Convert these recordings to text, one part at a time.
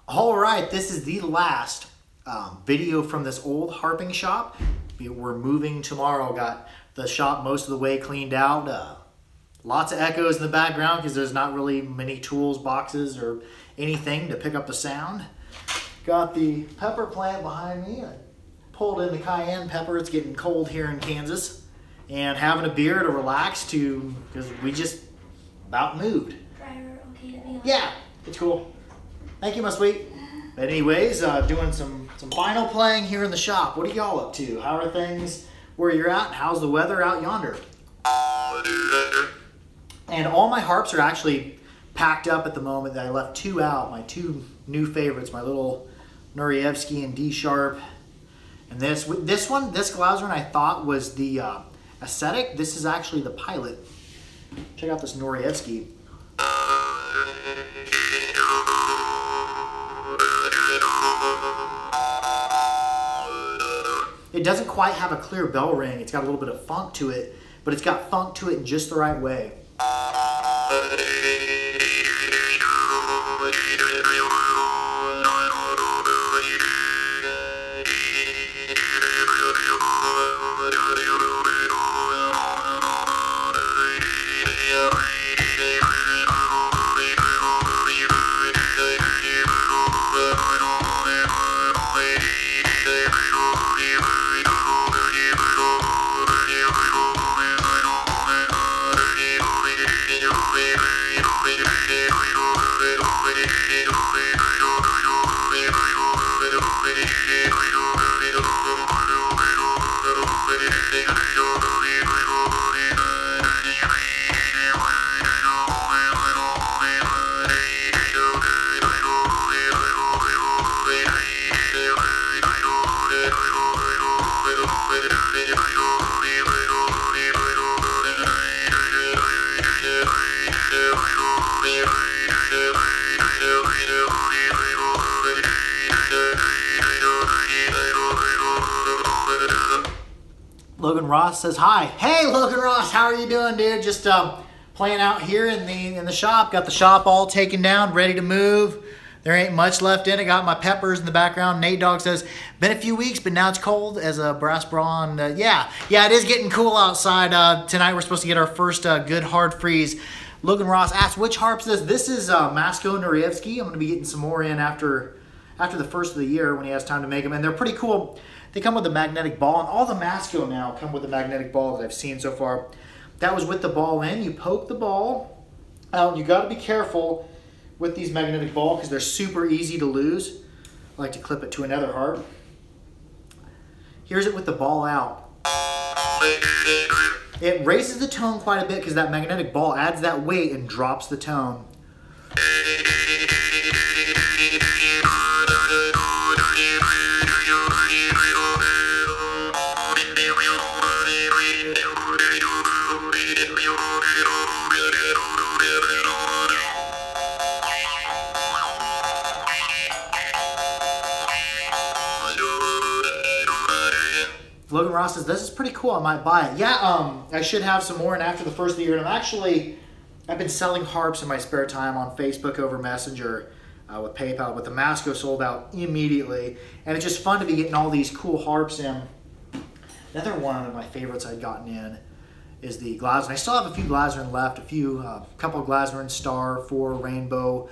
All right, this is the last video from this old harping shop. We're moving tomorrow. Got the shop most of the way cleaned out. Lots of echoes in the background because there's not really many tools, boxes, or anything to pick up the sound. Got the pepper plant behind me. I pulled in the cayenne pepper. It's getting cold here in Kansas. And having a beer to relax because we just about moved. Driver, okay to be on. Yeah, it's cool. Thank you, my sweet. But anyways, doing some vinyl playing here in the shop. What are y'all up to? How are things where you're at? How's the weather out yonder? And all my harps are actually packed up at the moment. I left two out, my two new favorites, my little Nurievsky and D sharp. And this Glasron I thought was the Ascetic. This is actually the Pilot. Check out this Nurievsky. It doesn't quite have a clear bell ring. It's got a little bit of funk to it, but it's got funk to it in just the right way. Logan Ross says hi. Hey, Logan Ross, how are you doing, dude? Just playing out here in the shop. Got the shop all taken down, ready to move. There ain't much left in it. Got my peppers in the background. Nate Dogg says, been a few weeks, but now it's cold as a brass bra. And yeah, it is getting cool outside. Tonight we're supposed to get our first good hard freeze. Logan Ross asks, which harp's this? This is Masco Nurievsky. I'm going to be getting some more in after the first of the year when he has time to make them. And they're pretty cool. They come with a magnetic ball, and all the Masco now come with a magnetic ball that I've seen so far. That was with the ball in. You poke the ball out. You got to be careful with these magnetic balls because they're super easy to lose. I like to clip it to another harp. Here's it with the ball out. It raises the tone quite a bit because that magnetic ball adds that weight and drops the tone. Logan Ross says, this is pretty cool. I might buy it. Yeah, I should have some more in after the first of the year. And I've been selling harps in my spare time on Facebook over Messenger with PayPal. But the Masco sold out immediately. And it's just fun to be getting all these cool harps in. Another one of my favorites I'd gotten in is the Glasron. I still have a few Glasron left. A couple of Glasron Star, 4 Rainbow,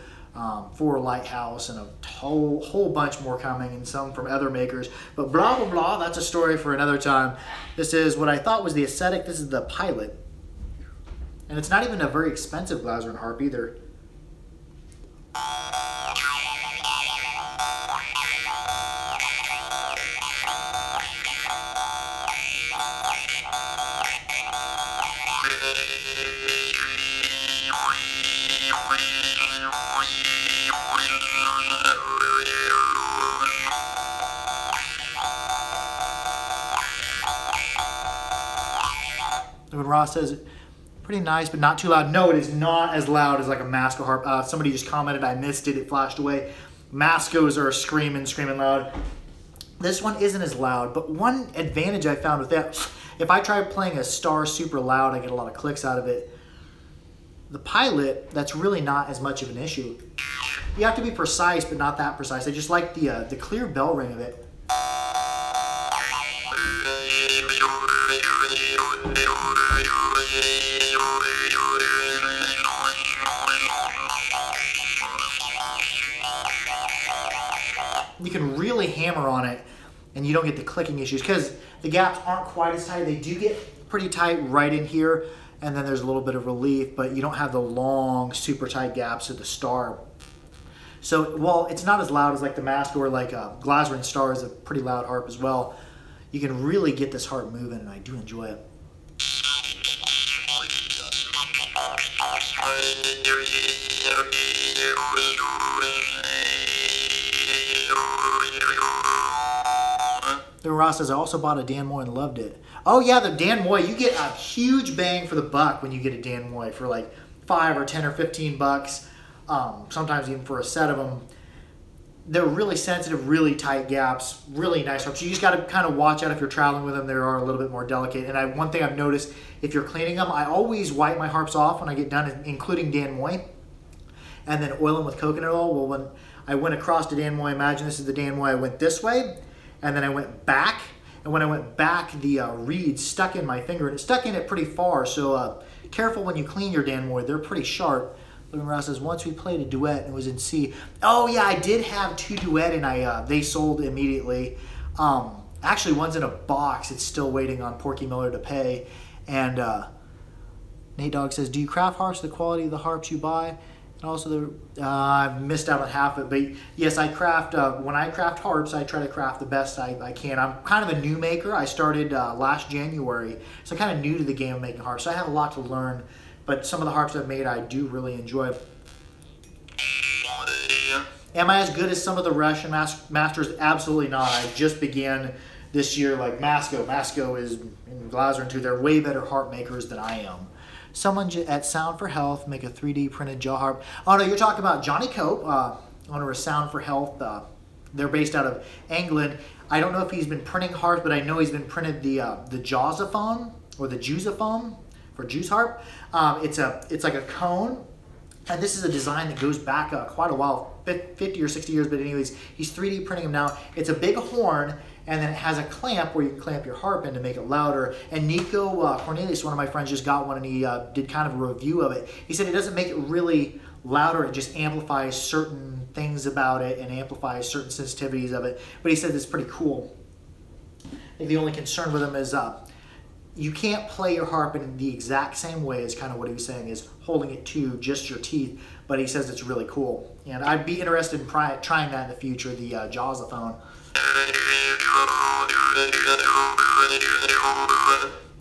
4 Lighthouse, and a whole bunch more coming, and some from other makers. But blah, blah, blah, that's a story for another time. This is what I thought was the Ascetic. This is the Pilot. And it's not even a very expensive Glasron harp either. When Ross says, pretty nice, but not too loud. No, it is not as loud as like a Masco harp. Somebody just commented, I missed it, it flashed away. Mascos are screaming loud. This one isn't as loud, but one advantage I found with that, if I try playing a Star super loud, I get a lot of clicks out of it. The Pilot, that's really not as much of an issue. You have to be precise, but not that precise. I just like the clear bell ring of it. You can really hammer on it and you don't get the clicking issues because the gaps aren't quite as tight. They do get pretty tight right in here, and then there's a little bit of relief, but you don't have the long, super tight gaps at the star. So while it's not as loud as like the Mask or like Glasrin Star is a pretty loud harp as well, you can really get this harp moving, and I do enjoy it. Ross says, I also bought a Dan Moy and loved it. Oh yeah, the Dan Moy, you get a huge bang for the buck when you get a Dan Moy for like 5 or 10 or 15 bucks. Sometimes even for a set of them. They're really sensitive, really tight gaps, really nice harps. You just got to kind of watch out if you're traveling with them. They are a little bit more delicate. And one thing I've noticed, if you're cleaning them, I always wipe my harps off when I get done, including Dan Moy, and then oil them with coconut oil. Well, when I went across to Dan Moy, imagine this is the Dan Moy, I went this way, and then I went back, and when I went back, the reed stuck in my finger, and it stuck in it pretty far, so careful when you clean your Dan Moy. They're pretty sharp. Logan Ross says, once we played a duet and it was in C. Oh yeah, I did have 2 duet, and they sold immediately. Actually, one's in a box. It's still waiting on Porky Miller to pay. And Nate Dogg says, do you craft harps the quality of the harps you buy? And also, I've missed out on half of it, but yes, I craft, when I craft harps, I try to craft the best I can. I'm kind of a new maker. I started last January, so I'm kind of new to the game of making harps, so I have a lot to learn, but some of the harps I've made I do really enjoy. Am I as good as some of the Russian masters? Absolutely not. I just began this year, like Masco is in Glasrin too. They're way better harp makers than I am. Someone at Sound for Health make a 3D printed jaw harp. Oh no, you're talking about Johnny Cope, owner of Sound for Health. They're based out of England. I don't know if he's been printing harps, but I know he's been printed the Jawsophone or the Juisophone for juice harp. It's like a cone, and this is a design that goes back quite a while, 50 or 60 years. But anyways, he's 3D printing them now. It's a big horn, and then it has a clamp where you can clamp your harp in to make it louder. And Nico Cornelius, one of my friends, just got one, and he did kind of a review of it. He said it doesn't make it really louder, it just amplifies certain things about it and amplifies certain sensitivities of it. But he said it's pretty cool. I think the only concern with him is you can't play your harp in the exact same way as kind of what he was saying, is holding it to just your teeth. But he says it's really cool. And I'd be interested in trying that in the future, the Jawsophone.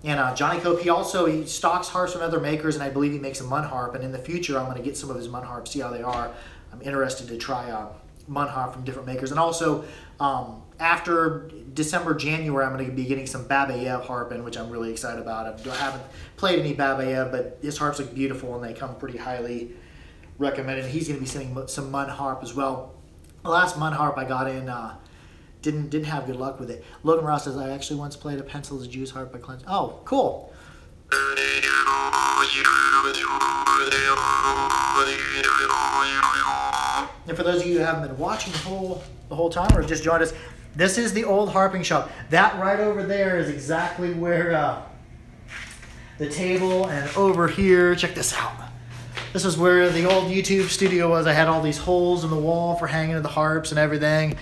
And Johnny Cope, he stocks harps from other makers, and I believe he makes a Munn harp. And in the future, I'm going to get some of his Munn harps, see how they are. I'm interested to try Munn harp from different makers. And also, after December, January, I'm going to be getting some Babayev harp in, which I'm really excited about. I haven't played any Babayev, but his harps look beautiful, and they come pretty highly recommended. He's going to be sending some Munn harp as well. The last Munn harp I got in, didn't have good luck with it. Logan Ross says, I actually once played a Pencil as Juice harp by Clinton. Oh, cool. And for those of you who haven't been watching the whole time or just joined us, this is the old harping shop. That right over there is exactly where the table, and over here, check this out. This is where the old YouTube studio was. I had all these holes in the wall for hanging the harps and everything.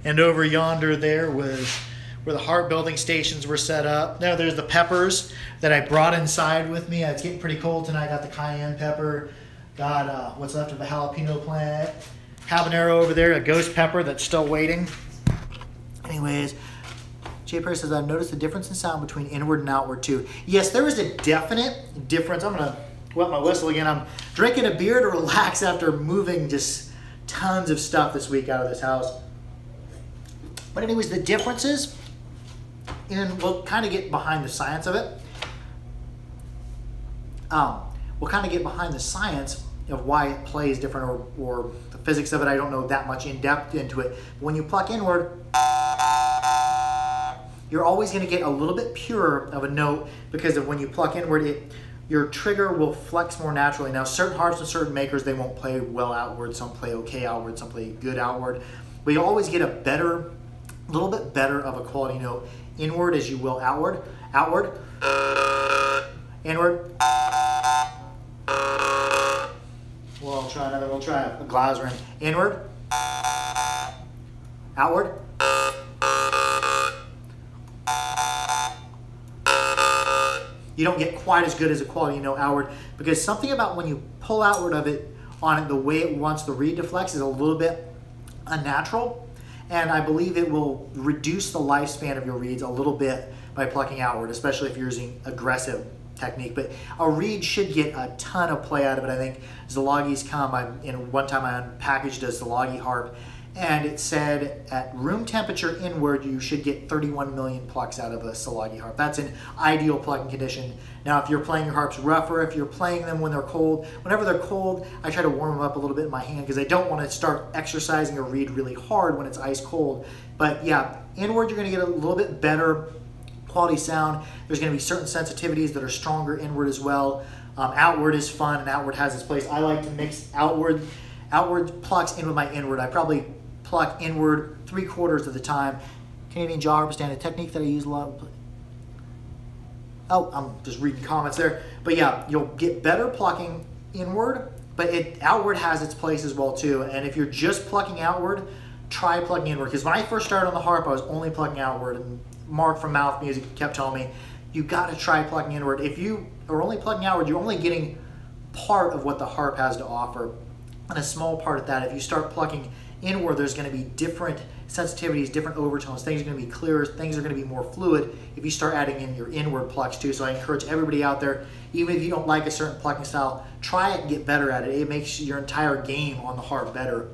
And over yonder there was where the harp building stations were set up. Now there's the peppers that I brought inside with me. It's getting pretty cold tonight. I got the cayenne pepper, got what's left of the jalapeno plant, habanero over there, a ghost pepper that's still waiting. Anyways, Jay Perry says, I've noticed a difference in sound between inward and outward too. Yes, there is a definite difference. I'm gonna wet my whistle again. I'm drinking a beer to relax after moving just tons of stuff this week out of this house. But anyways, the differences, and we'll kind of get behind the science of it. We'll kind of get behind the science of why it plays different, or the physics of it. I don't know that much in depth into it. But when you pluck inward, you're always going to get a little bit purer of a note, because of when you pluck inward, your trigger will flex more naturally. Now, certain harps and certain makers, they won't play well outward. Some play okay outward, some play good outward. But you always get a little bit better of a quality note inward as you will outward. Outward, inward. Well, I'll try another. We'll try a Glasser in. Inward, outward. You don't get quite as good as a quality note outward, because something about when you pull outward of it on it, the way it wants the reed to flex is a little bit unnatural, and I believe it will reduce the lifespan of your reeds a little bit by plucking outward, especially if you're using aggressive technique. But a reed should get a ton of play out of it. I think Zilagis come. One time I unpackaged a Zilagi harp, and it said at room temperature inward, you should get 31 million plucks out of a Zilagi harp. That's an ideal plucking condition. Now, if you're playing your harps rougher, if you're playing them when they're cold, whenever they're cold, I try to warm them up a little bit in my hand because I don't want to start exercising a reed really hard when it's ice cold. But yeah, inward, you're going to get a little bit better quality sound. There's going to be certain sensitivities that are stronger inward as well. Outward is fun, and outward has its place. I like to mix outward plucks in with my inward. I probably pluck inward 3/4 of the time. Canadian jaw harp standard technique that I use a lot. Oh, I'm just reading comments there. But yeah, you'll get better plucking inward, but outward has its place as well too. And if you're just plucking outward, try plucking inward. Because when I first started on the harp, I was only plucking outward, and Mark from Mouth Music kept telling me, you got to try plucking inward. If you are only plucking outward, you're only getting part of what the harp has to offer, and a small part of that. If you start plucking inward, there's going to be different sensitivities, different overtones. Things are going to be clearer. Things are going to be more fluid if you start adding in your inward plucks too. So I encourage everybody out there, even if you don't like a certain plucking style, try it and get better at it. It makes your entire game on the harp better.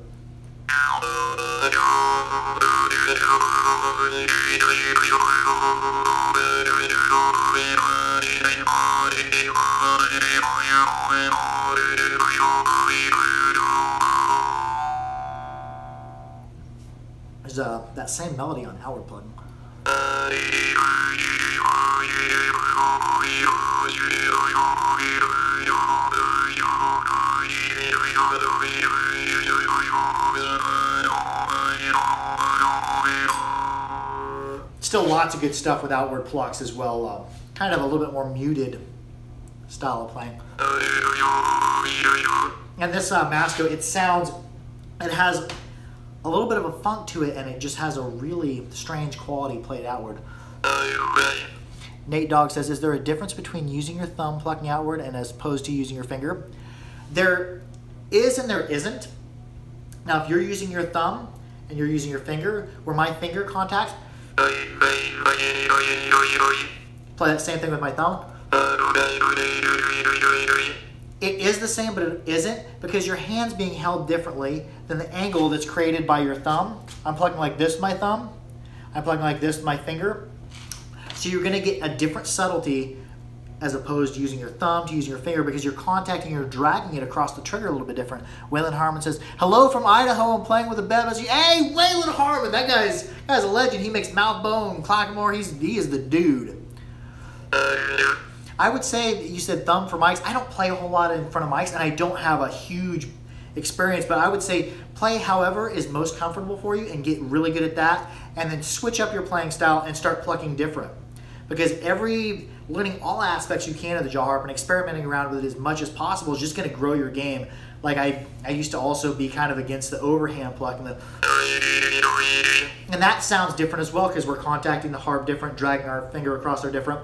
There's that same melody on outward plugging. Still lots of good stuff with outward plucks as well. Kind of a little bit more muted style of playing. And this Masco, it has a little bit of a funk to it, and it just has a really strange quality played outward. Nate Dogg says, is there a difference between using your thumb plucking outward and as opposed to using your finger? There is and there isn't. Now, if you're using your thumb and you're using your finger, where my finger contacts, play that same thing with my thumb. It is the same, but it isn't, because your hand's being held differently than the angle that's created by your thumb. I'm plucking like this with my thumb. I'm plucking like this with my finger. So you're going to get a different subtlety as opposed to using your thumb to using your finger, because you're contacting, you're dragging it across the trigger a little bit different. Waylon Harmon says, hello from Idaho, I'm playing with a bed. Hey, Waylon Harmon, that guy's a legend. He makes Mouth Bone, Clackmore, he is the dude. I would say, you said thumb for mics. I don't play a whole lot in front of mics, and I don't have a huge experience, but I would say play however is most comfortable for you and get really good at that, and then switch up your playing style and start plucking different. Because learning all aspects you can of the jaw harp and experimenting around with it as much as possible is just going to grow your game. Like I used to also be kind of against the overhand pluck, and that sounds different as well, because we're contacting the harp different, dragging our finger across our different.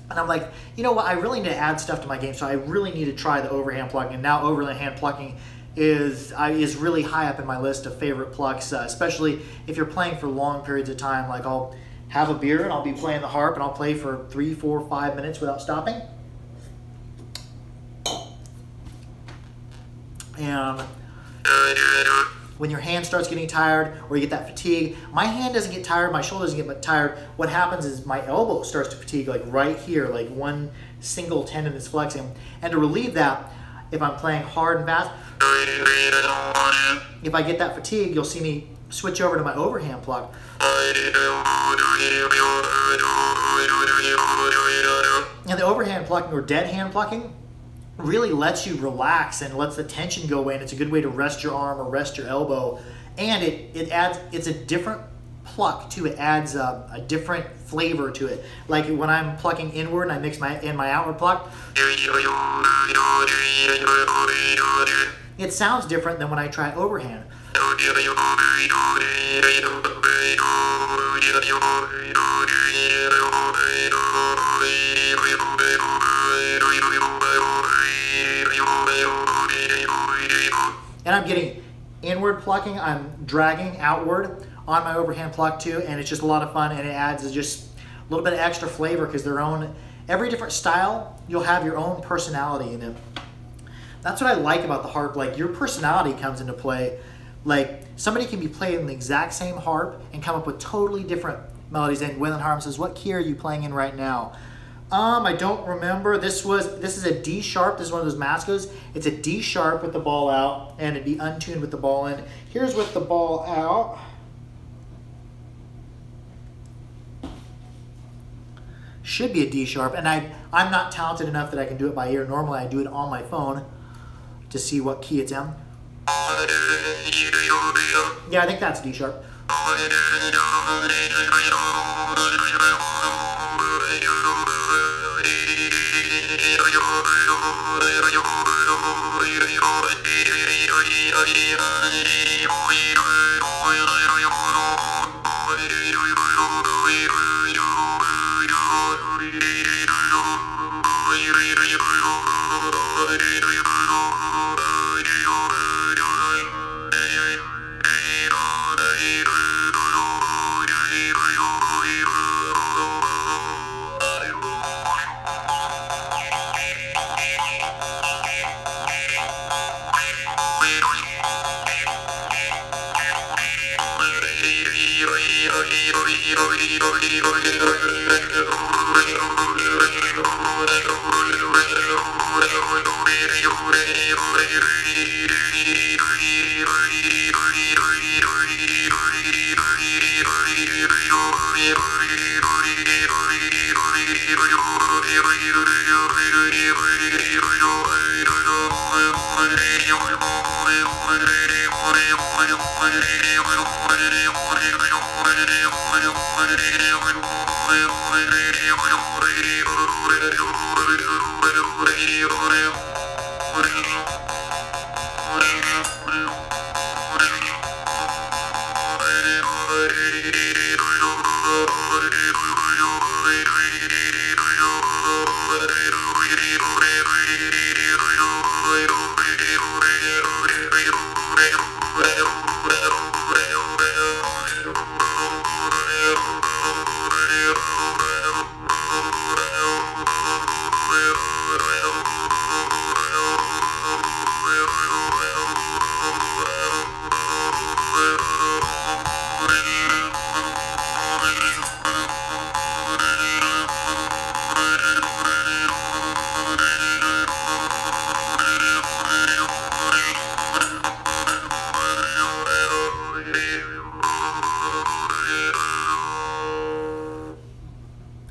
And I'm like, you know what, I really need to add stuff to my game, so I really need to try the overhand plucking. And now overhand plucking is really high up in my list of favorite plucks, especially if you're playing for long periods of time. Like I'll have a beer and I'll be playing the harp and I'll play for 3, 4, 5 minutes without stopping. And when your hand starts getting tired or you get that fatigue, my hand doesn't get tired, my shoulder doesn't get tired. What happens is my elbow starts to fatigue, like right here, like one single tendon is flexing. And to relieve that, if I'm playing hard and fast, if I get that fatigue, you'll see me switch over to my overhand pluck. And the overhand plucking or dead hand plucking really lets you relax and lets the tension go away, and it's a good way to rest your arm or rest your elbow. And it's a different pluck too. It adds a different flavor to it. Like when I'm plucking inward and I mix my outward pluck, it sounds different than when I try overhand. And I'm getting inward plucking, I'm dragging outward on my overhand pluck too, and it's just a lot of fun, and it adds just a little bit of extra flavor because every different style, you'll have your own personality in it. That's what I like about the harp. Like, your personality comes into play. Like, somebody can be playing the exact same harp and come up with totally different melodies. And Waylon Harm says, what key are you playing in right now? I don't remember. This is a D sharp. This is one of those Mascos. It's a D sharp with the ball out, and it'd be untuned with the ball in. Here's with the ball out. Should be a D sharp, and I'm not talented enough that I can do it by ear. Normally I do it on my phone to see what key it's in. Yeah, I think that's D sharp.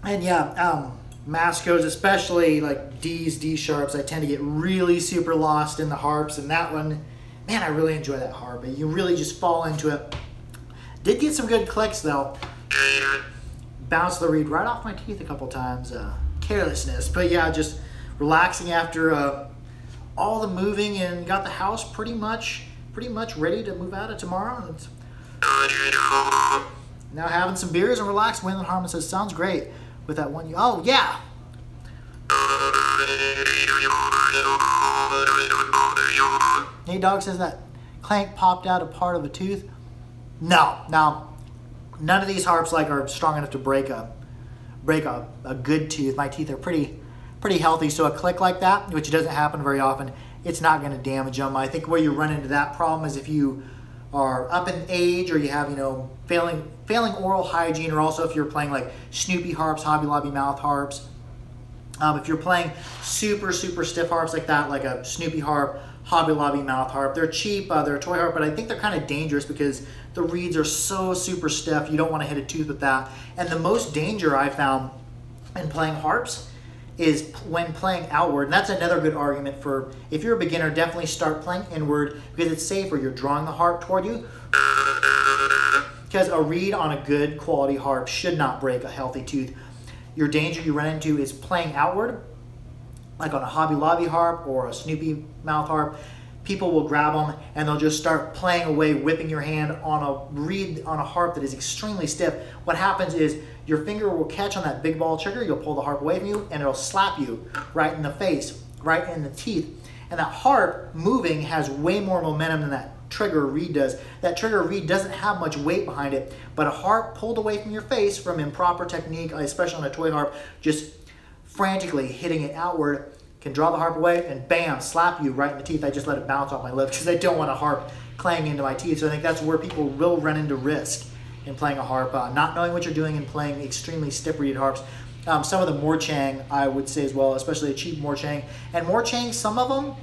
And yeah, Mascos, especially like D's, D sharps, I tend to get really super lost in the harps, and that one, man, I really enjoy that harp. You really just fall into it. Did get some good clicks though. Bounced the reed right off my teeth a couple times. Carelessness, but yeah, just relaxing after all the moving, and got the house pretty much ready to move out of tomorrow. It's now having some beers and relax. Waylon Harmon says, sounds great with that one. Oh yeah. Hey Dog says that clank popped out a part of a tooth. No, none of these harps are strong enough to break a good tooth. My teeth are pretty healthy, so a click like that, which doesn't happen very often, it's not going to damage them. I think where you run into that problem is if you are up in age, or you have failing oral hygiene, or also if you're playing like Snoopy harps, Hobby Lobby mouth harps. If you're playing super stiff harps like that, like a Snoopy harp, Hobby Lobby mouth harp. They're cheap, they're a toy harp, but I think they're kind of dangerous because the reeds are so super stiff. You don't want to hit a tooth with that. And the most danger I found in playing harps is when playing outward. And that's another good argument for, if you're a beginner, definitely start playing inward because it's safer. You're drawing the harp toward you. Because a reed on a good quality harp should not break a healthy tooth. Your danger you run into is playing outward, like on a Hobby Lobby harp or a Snoopy mouth harp. People will grab them and they'll just start playing away, whipping your hand on a reed on a harp that is extremely stiff. What happens is your finger will catch on that big ball trigger, you'll pull the harp away from you, and it'll slap you right in the face, right in the teeth. And that harp moving has way more momentum than that trigger reed does. That trigger reed doesn't have much weight behind it, but a harp pulled away from your face from improper technique, especially on a toy harp, just frantically hitting it outward, can draw the harp away and bam, slap you right in the teeth. I just let it bounce off my lip because I don't want a harp clanging into my teeth. So I think that's where people will run into risk in playing a harp, not knowing what you're doing and playing extremely stiff reed harps. Some of the Morchang, I would say as well, especially a cheap Morchang. And Morchang, some of them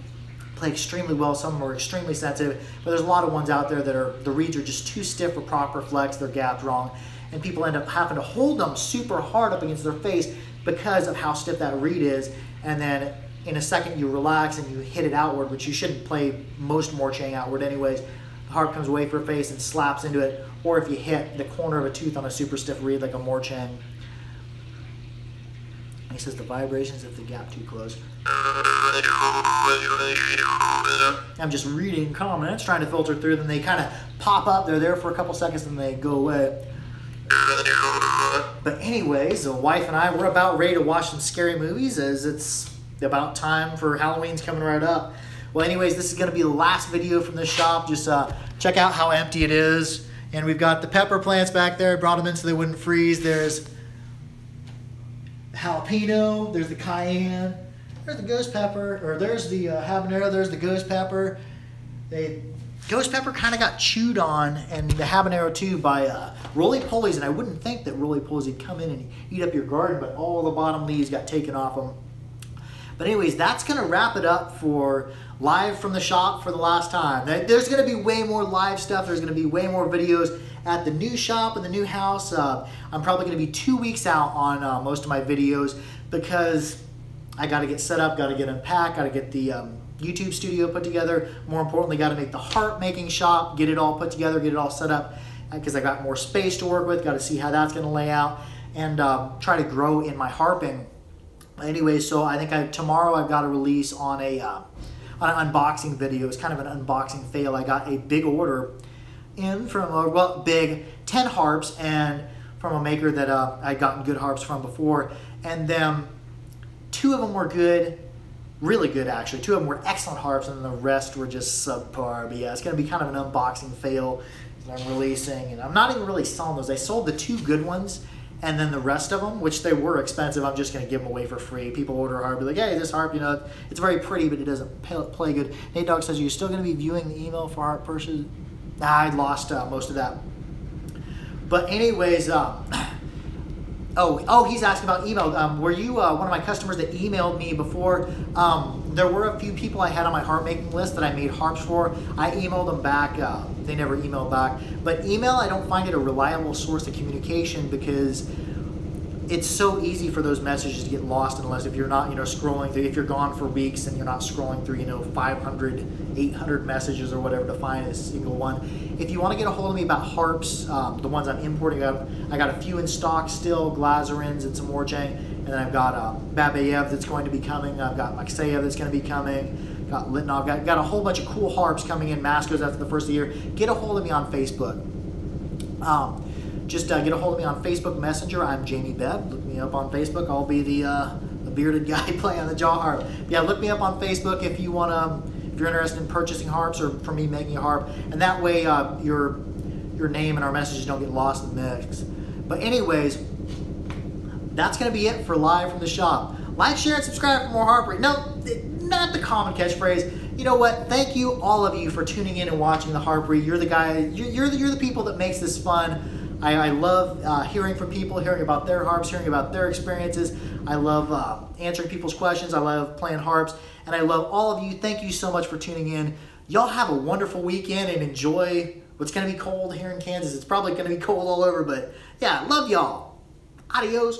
play extremely well, some of them are extremely sensitive, but there's a lot of ones out there that are, the reeds are just too stiff for proper flex, they're gapped wrong, and people end up having to hold them super hard up against their face because of how stiff that reed is, and then in a second you relax and you hit it outward, which you shouldn't play most Morchang outward anyways. The harp comes away from your face and slaps into it, or if you hit the corner of a tooth on a super stiff reed like a Morchang. He says the vibrations if the gap too close. I'm just reading comments, trying to filter through them. They kind of pop up, they're there for a couple seconds and they go away. But anyways, the wife and I, we're about ready to watch some scary movies as it's about time for Halloween's coming right up. Well, anyways, this is going to be the last video from the shop. Just check out how empty it is. And we've got the pepper plants back there. Brought them in so they wouldn't freeze. There's the jalapeno. There's the cayenne. There's the ghost pepper. Or there's the habanero. There's the ghost pepper. Ghost pepper kind of got chewed on, and the habanero too, by roly-polies. And I wouldn't think that roly-polies would come in and eat up your garden, but all the bottom leaves got taken off them. But anyways, that's going to wrap it up for live from the shop for the last time. There's going to be way more live stuff. There's going to be way more videos at the new shop and the new house. I'm probably going to be 2 weeks out on most of my videos because I got to get set up, got to get unpacked, got to get the YouTube studio put together. More importantly, got to make the harp making shop, get it all put together, get it all set up because I got more space to work with. Got to see how that's going to lay out and try to grow in my harping. Anyway, so I think tomorrow I've got to release on an unboxing video. It's kind of an unboxing fail. I got a big order in from, well, big 10 harps and from a maker that I'd gotten good harps from before. And then 2 of them were good, really good actually. 2 of them were excellent harps and the rest were just subpar. But yeah, it's going to be kind of an unboxing fail that I'm releasing. And I'm not even really selling those. I sold the 2 good ones. And then the rest of them, which they were expensive, I'm just going to give them away for free. People order a harp, be like, hey, this harp, you know, it's very pretty, but it doesn't play good. Nate Dogg says, are you still going to be viewing the email for harp purchases? Nah, I lost most of that. But anyways, oh, he's asking about email. Were you one of my customers that emailed me before? There were a few people I had on my harp making list that I made harps for. I emailed them back. They never emailed back. But email, I don't find it a reliable source of communication because it's so easy for those messages to get lost unless if you're not, scrolling through. If you're gone for weeks and you're not scrolling through, 500, 800 messages or whatever to find a single one. If you want to get a hold of me about harps, the ones I'm importing, I got a few in stock still, Glazarins and some Morchang, and then I've got Babayev that's going to be coming. I've got Maxeyev that's going to be coming. Got Litnov, got a whole bunch of cool harps coming in, Mascos after the first of the year. Get a hold of me on Facebook. Just get a hold of me on Facebook Messenger. I'm Jamie Bebb. Look me up on Facebook. I'll be the bearded guy playing the jaw harp. Yeah, look me up on Facebook if you want if you're interested in purchasing harps or for me making a harp, and that way your name and our messages don't get lost in the mix. But anyways, that's gonna be it for live from the shop. Like, share, and subscribe for more harpery. No, not the common catchphrase. You know what? Thank you, all of you, for tuning in and watching the harpery. You're the guy. You're the people that makes this fun. I love hearing from people, hearing about their harps, hearing about their experiences. I love answering people's questions. I love playing harps. And I love all of you. Thank you so much for tuning in. Y'all have a wonderful weekend and enjoy what's going to be cold here in Kansas. It's probably going to be cold all over, but yeah, love y'all. Adios.